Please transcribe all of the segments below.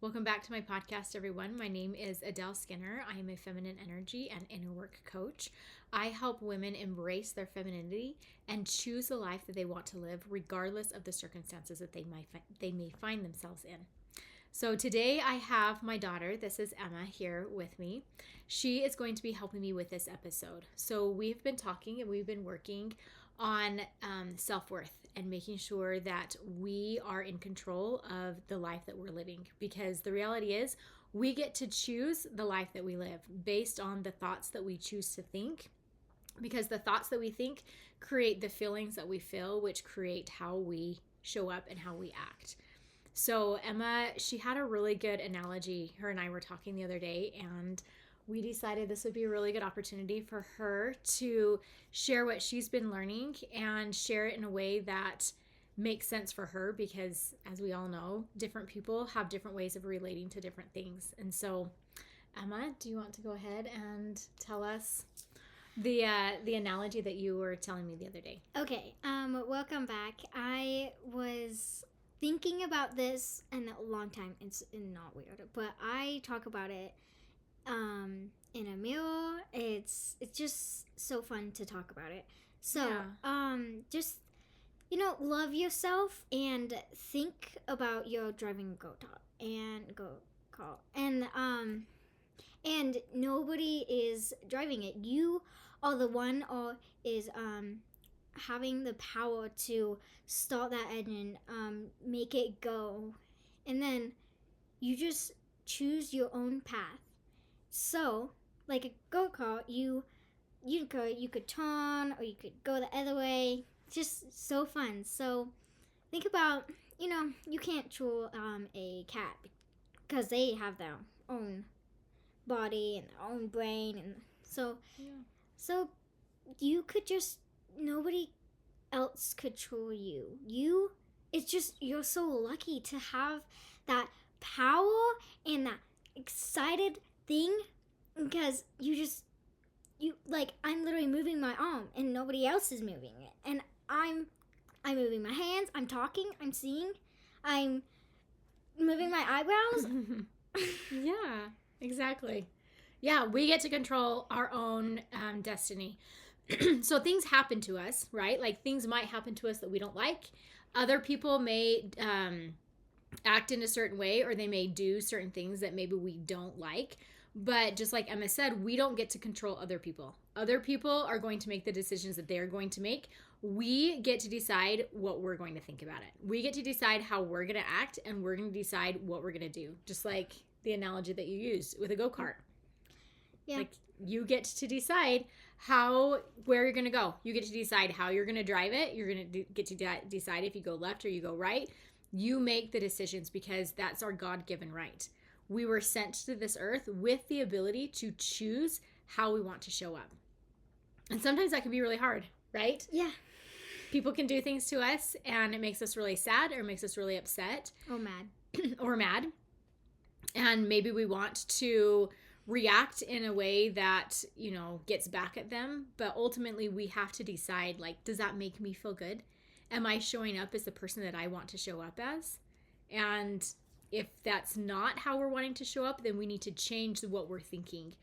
Welcome back to my podcast, everyone. My name is Adele Skinner. I am a feminine energy and inner work coach. I help women embrace their femininity and choose the life that they want to live, regardless of the circumstances that they may find themselves in. So today I have my daughter, this is Emma, here with me. She is going to be helping me with this episode. So we've been talking and we've been working on self-worth and making sure that we are in control of the life that we're living, because the reality is we get to choose the life that we live based on the thoughts that we choose to think, because the thoughts that we think create the feelings that we feel, which create how we show up and how we act. So Emma, she had a really good analogy. Her and I were talking the other day, and we decided this would be a really good opportunity for her to share what she's been learning and share it in a way that makes sense for her, because as we all know, different people have different ways of relating to different things. And so, Emma, do you want to go ahead and tell us the analogy that you were telling me the other day? Okay, welcome back. I was thinking about this in a long time. It's not weird, but I talk about it in a meal. It's just so fun to talk about it. So just love yourself and think about your driving go-kart and nobody is driving it. You are the one or is having the power to start that engine, make it go, and then you just choose your own path. So, like a go-kart, you could turn or you could go the other way. Just so fun. So, think about, you can't control a cat because they have their own body and their own brain, and so you could just, nobody else control you. It's just, you're so lucky to have that power and that excited thing, because I'm literally moving my arm and nobody else is moving it, and I'm moving my hands, I'm talking, I'm seeing, I'm moving my eyebrows. Yeah, exactly. Yeah, we get to control our own destiny. So things happen to us, right? Like, things might happen to us that we don't like. Other people may act in a certain way, or they may do certain things that maybe we don't like. But just like Emma said, we don't get to control other people. Other people are going to make the decisions that they're going to make. We get to decide what we're going to think about it. We get to decide how we're going to act, and we're going to decide what we're going to do. Just like the analogy that you used with a go-kart. Yeah. Like, you get to decide where you're going to go. You get to decide how you're going to drive it. You're going to get to decide if you go left or you go right. You make the decisions, because that's our God-given right. We were sent to this earth with the ability to choose how we want to show up. And sometimes that can be really hard, right? Yeah. People can do things to us and it makes us really sad, or makes us really upset. Or mad. And maybe we want to react in a way that, gets back at them. But ultimately we have to decide, like, does that make me feel good? Am I showing up as the person that I want to show up as? And if that's not how we're wanting to show up, then we need to change what we're thinking.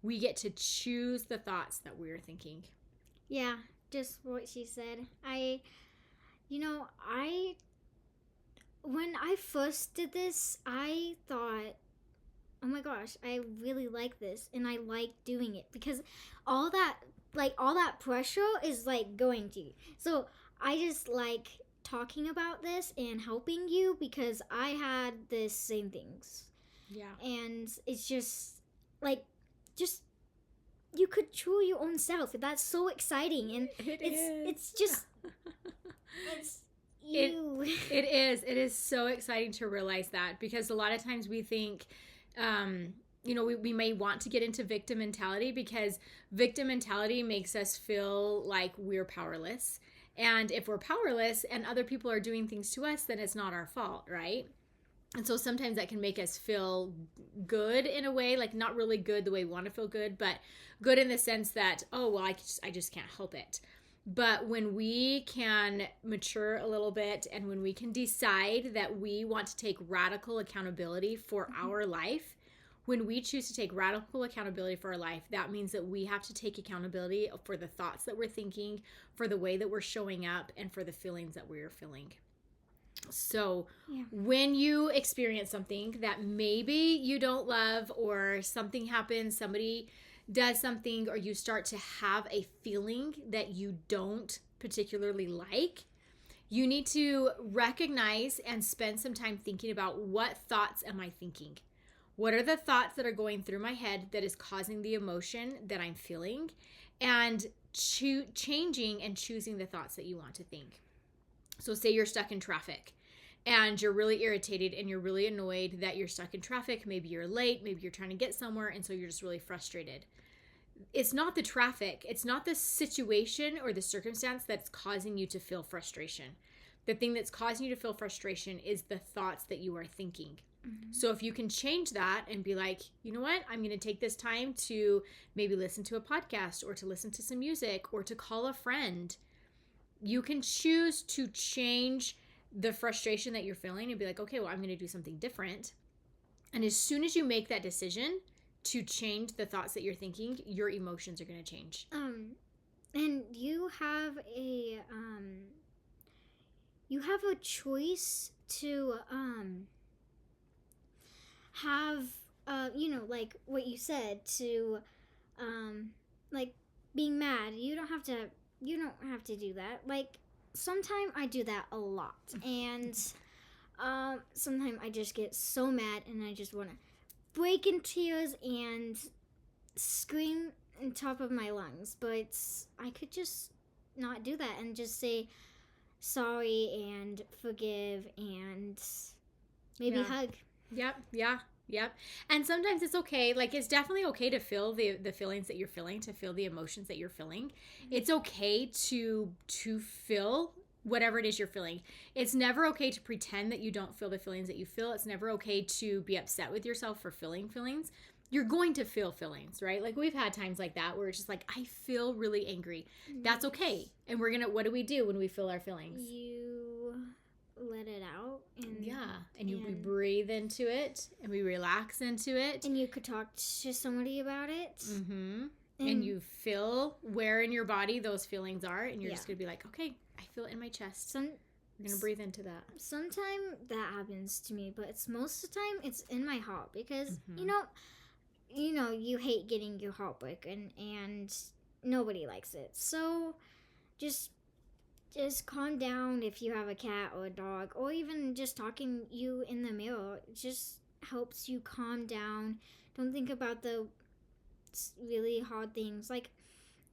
We get to choose the thoughts that we're thinking. Yeah, just what she said. When I first did this, I thought, oh my gosh, I really like this, and I like doing it, because all that pressure is like going to you. So I just like talking about this and helping you, because I had the same things. Yeah. And it's just you could control your own self. That's so exciting, and it's just it's you. It is so exciting to realize that, because a lot of times we think we may want to get into victim mentality, because victim mentality makes us feel like we're powerless. And if we're powerless and other people are doing things to us, then it's not our fault, right? And so sometimes that can make us feel good in a way, like not really good the way we want to feel good, but good in the sense that, oh, well, I just can't help it. But when we can mature a little bit and when we can decide that we want to take radical accountability for our life, when we choose to take radical accountability for our life, that means that we have to take accountability for the thoughts that we're thinking, for the way that we're showing up, and for the feelings that we're feeling. So when you experience something that maybe you don't love, or something happens, somebody does something, or you start to have a feeling that you don't particularly like, you need to recognize and spend some time thinking about, what thoughts am I thinking? What are the thoughts that are going through my head that is causing the emotion that I'm feeling? And changing and choosing the thoughts that you want to think. So say you're stuck in traffic and you're really irritated and you're really annoyed that you're stuck in traffic. Maybe you're late, maybe you're trying to get somewhere, and so you're just really frustrated. It's not the traffic, it's not the situation or the circumstance that's causing you to feel frustration. The thing that's causing you to feel frustration is the thoughts that you are thinking. So if you can change that and be like, you know what, I'm going to take this time to maybe listen to a podcast, or to listen to some music, or to call a friend. You can choose to change the frustration that you're feeling and be like, okay, well, I'm going to do something different. And as soon as you make that decision to change the thoughts that you're thinking, your emotions are going to change. And you have a choice to have like what you said, to like being mad. You don't have to do that. Like, sometimes I do that a lot, and sometimes I just get so mad and I just want to break in tears and scream on top of my lungs. But I could just not do that and just say sorry and forgive and maybe hug. Yep. And sometimes it's okay. Like, it's definitely okay to feel the feelings that you're feeling, to feel the emotions that you're feeling. It's okay to feel whatever it is you're feeling. It's never okay to pretend that you don't feel the feelings that you feel. It's never okay to be upset with yourself for feeling feelings. You're going to feel feelings, right? Like, we've had times like that where it's just like, I feel really angry. That's okay. And what do we do when we feel our feelings? You let it out. And we breathe into it, and we relax into it. And you could talk to somebody about it. Mm-hmm. And you feel where in your body those feelings are, and you're just going to be like, okay, I feel it in my chest. I'm going to breathe into that. Sometimes that happens to me, but most of the time it's in my heart, because, you hate getting your heart broken, and nobody likes it. So just calm down. If you have a cat or a dog, or even just talking you in the mirror, it just helps you calm down. Don't think about the really hard things. Like,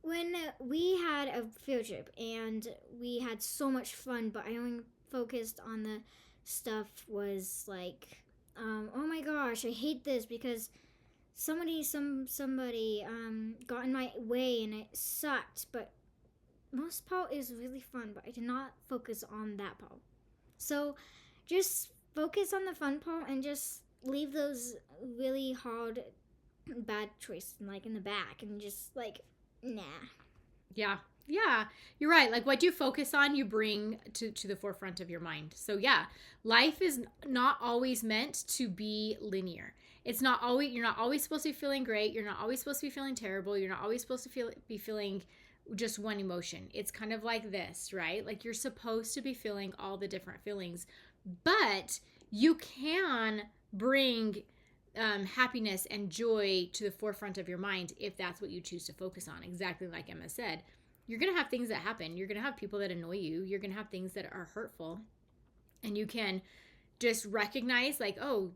when we had a field trip and we had so much fun, but I only focused on the stuff was like, oh my gosh, I hate this because somebody got in my way and it sucked. But most part is really fun, but I did not focus on that part. So just focus on the fun part and just leave those really hard, bad choices like in the back, and just like, nah. Yeah, you're right. Like, what you focus on, you bring to the forefront of your mind. So life is not always meant to be linear. You're not always supposed to be feeling great. You're not always supposed to be feeling terrible. You're not always supposed to be feeling just one emotion. It's kind of like this, right? Like, you're supposed to be feeling all the different feelings, but you can bring happiness and joy to the forefront of your mind if that's what you choose to focus on. Exactly like Emma said, you're going to have things that happen. You're going to have people that annoy you. You're going to have things that are hurtful, and you can just recognize, like, oh,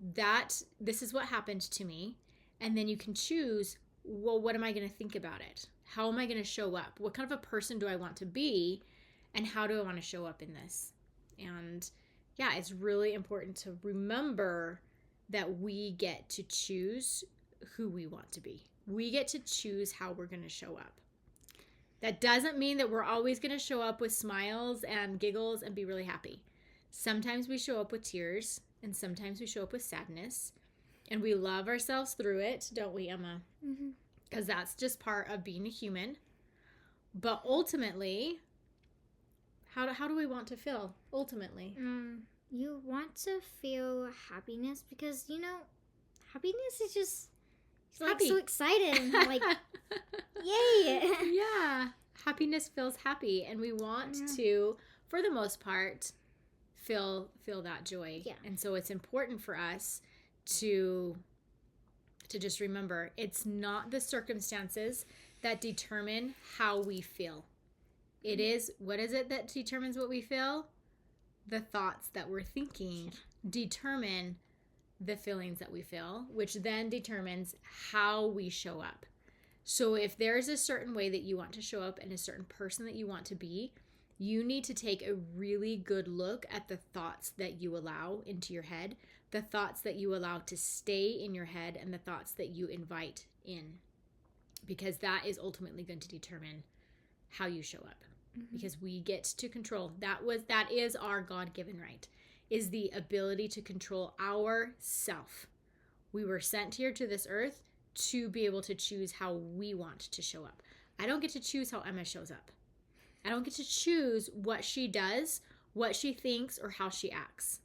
this is what happened to me. And then you can choose, well, what am I going to think about it? How am I going to show up? What kind of a person do I want to be? And how do I want to show up in this? And it's really important to remember that we get to choose who we want to be. We get to choose how we're going to show up. That doesn't mean that we're always going to show up with smiles and giggles and be really happy. Sometimes we show up with tears, and sometimes we show up with sadness, and we love ourselves through it, don't we, Emma? Mm-hmm. Because that's just part of being a human. But ultimately, How do we want to feel ultimately? You want to feel happiness because, happiness is just like Happy. so excited. And, like, yay! Yeah. Happiness feels happy, and we want Yeah. to, for the most part, feel that joy. Yeah. And so it's important for us to just remember, it's not the circumstances that determine how we feel. It is, what is it that determines what we feel? The thoughts that we're thinking determine the feelings that we feel, which then determines how we show up. So if there's a certain way that you want to show up and a certain person that you want to be, you need to take a really good look at the thoughts that you allow into your head, the thoughts that you allow to stay in your head, and the thoughts that you invite in, because that is ultimately going to determine how you show up. Because we get to control. That is our God-given right, is the ability to control our self. We were sent here to this earth to be able to choose how we want to show up. I don't get to choose how Emma shows up. I don't get to choose what she does, what she thinks, or how she acts.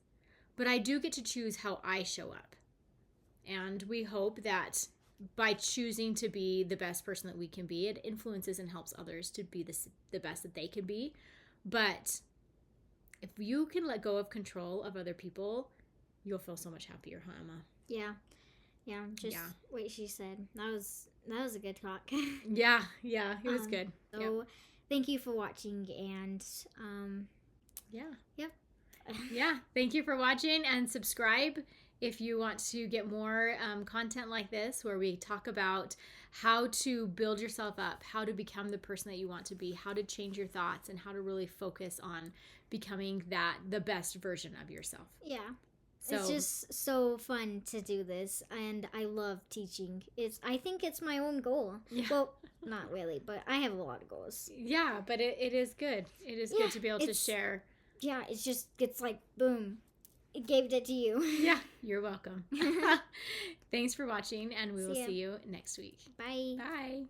But I do get to choose how I show up. And we hope that by choosing to be the best person that we can be, it influences and helps others to be the best that they can be. But if you can let go of control of other people, you'll feel so much happier, huh, Emma? Yeah. What she said. That was a good talk. Yeah, it was good. So thank you for watching, and yeah, thank you for watching, and subscribe if you want to get more content like this, where we talk about how to build yourself up, how to become the person that you want to be, how to change your thoughts, and how to really focus on becoming the best version of yourself. Yeah. So, it's just so fun to do this, and I love teaching. I think it's my own goal. Yeah. Well, not really, but I have a lot of goals. Yeah, but it is good. It is good to be able to share. Yeah, it's like, boom, it gave it to you. Yeah, you're welcome. Thanks for watching, and we will see you next week. Bye. Bye.